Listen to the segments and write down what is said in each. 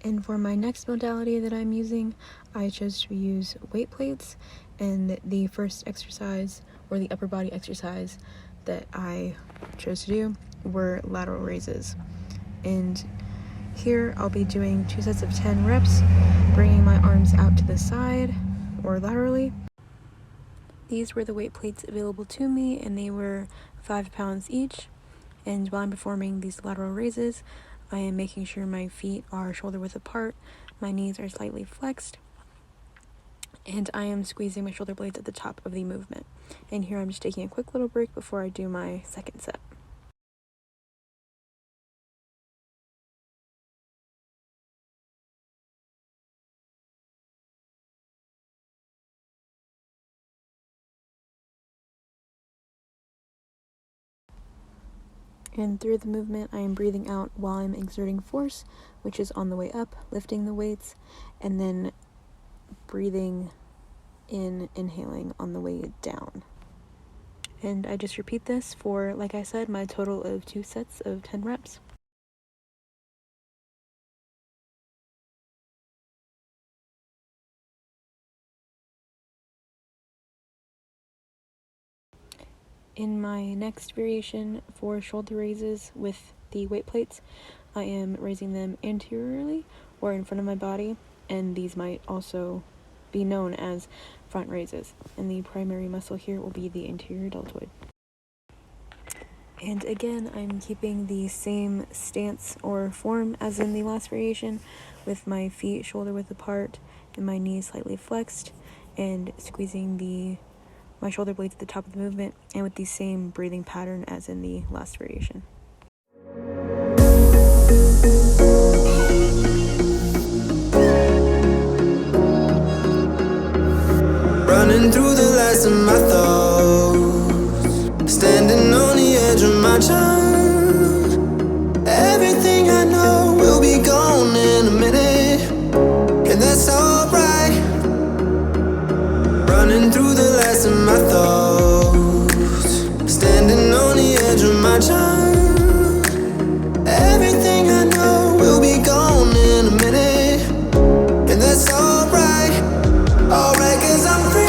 And for my next modality that I'm using, I chose to use weight plates, and the first exercise, or the upper body exercise that I chose to do, were lateral raises. And here I'll be doing 2 sets of 10 reps, bringing my arms out to the side or laterally. These were the weight plates available to me, and they were 5 pounds each. And while I'm performing these lateral raises, I am making sure my feet are shoulder width apart, my knees are slightly flexed, and I am squeezing my shoulder blades at the top of the movement. And here I'm just taking a quick little break before I do my second set. And through the movement, I am breathing out while I'm exerting force, which is on the way up, lifting the weights, and then breathing in, inhaling on the way down. And I just repeat this for, like I said, my total of 2 sets of 10 reps. In my next variation for shoulder raises with the weight plates, I am raising them anteriorly or in front of my body, and these might also be known as front raises. And the primary muscle here will be the anterior deltoid. And again, I'm keeping the same stance or form as in the last variation, with my feet shoulder width apart and my knees slightly flexed, and squeezing my shoulder blades at the top of the movement, and with the same breathing pattern as in the last variation. Running through the last of my thoughts, standing on the edge of my time. Everything I know will be gone in a minute, and that's alright. Running through the last of my thoughts, standing on the edge of my time. Everything I know will be gone in a minute, and that's alright. Alright, 'cause I'm free.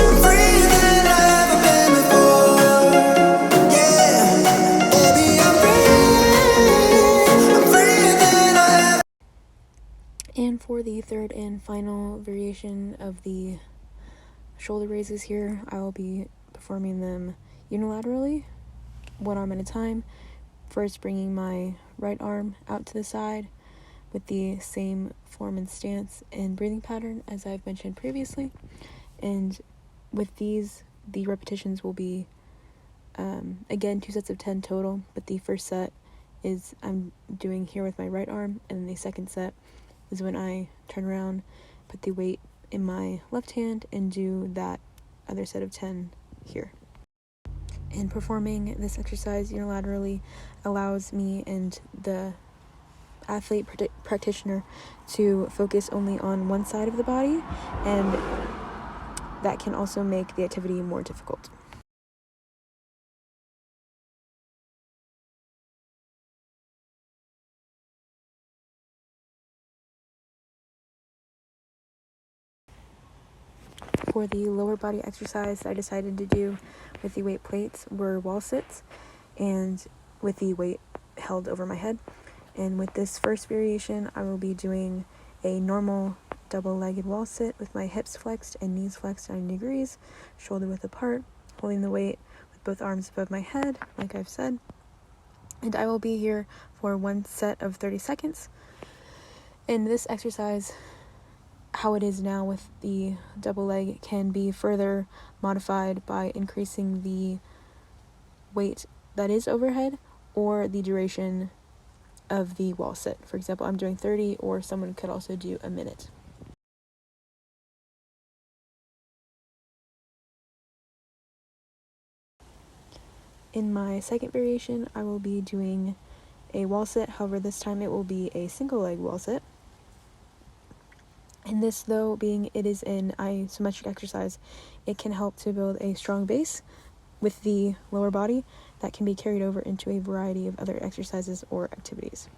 I'm freer than I've ever been before. Yeah, baby, I'm free. I'm freer than I ever. And for the third and final variation of the shoulder raises here, I will be performing them unilaterally, one arm at a time. First, bringing my right arm out to the side with the same form and stance and breathing pattern as I've mentioned previously. And with these, the repetitions will be, again, 2 sets of 10 total, but the first set is I'm doing here with my right arm, and then the second set is when I turn around, put the weight in my left hand, and do that other set of 10 here. And performing this exercise unilaterally allows me and the athlete practitioner to focus only on one side of the body, and that can also make the activity more difficult. For the lower body exercise I decided to do with the weight plates were wall sits, and with the weight held over my head. And with this first variation, I will be doing a normal double-legged wall sit with my hips flexed and knees flexed 90 degrees, shoulder width apart, holding the weight with both arms above my head, like I've said. And I will be here for one set of 30 seconds. And this exercise, how it is now with the double leg, can be further modified by increasing the weight that is overhead or the duration of the wall sit. For example, I'm doing 30, or someone could also do a minute. In my second variation, I will be doing a wall sit. However, this time it will be a single leg wall sit. And this, though, being it is an isometric exercise, it can help to build a strong base with the lower body that can be carried over into a variety of other exercises or activities.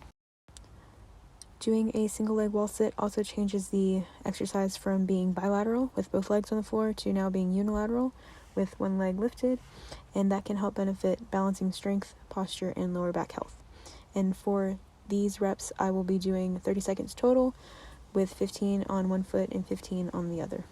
Doing a single leg wall sit also changes the exercise from being bilateral with both legs on the floor to now being unilateral with one leg lifted, and that can help benefit balancing strength, posture, and lower back health. And for these reps, I will be doing 30 seconds total with 15 on one foot and 15 on the other.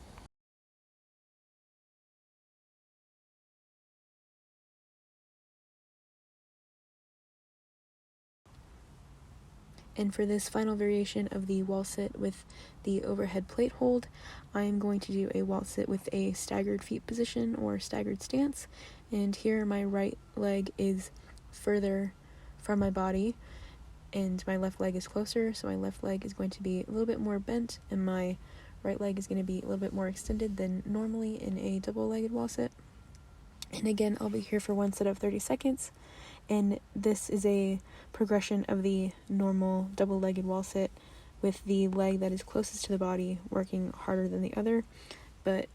And for this final variation of the wall sit with the overhead plate hold, I am going to do a wall sit with a staggered feet position or staggered stance. And here my right leg is further from my body and my left leg is closer, so my left leg is going to be a little bit more bent and my right leg is going to be a little bit more extended than normally in a double-legged wall sit. And again, I'll be here for one set of 30 seconds. And this is a progression of the normal double-legged wall sit with the leg that is closest to the body working harder than the other, but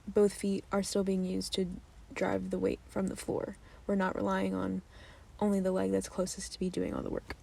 both feet are still being used to drive the weight from the floor. We're not relying on only the leg that's closest to be doing all the work.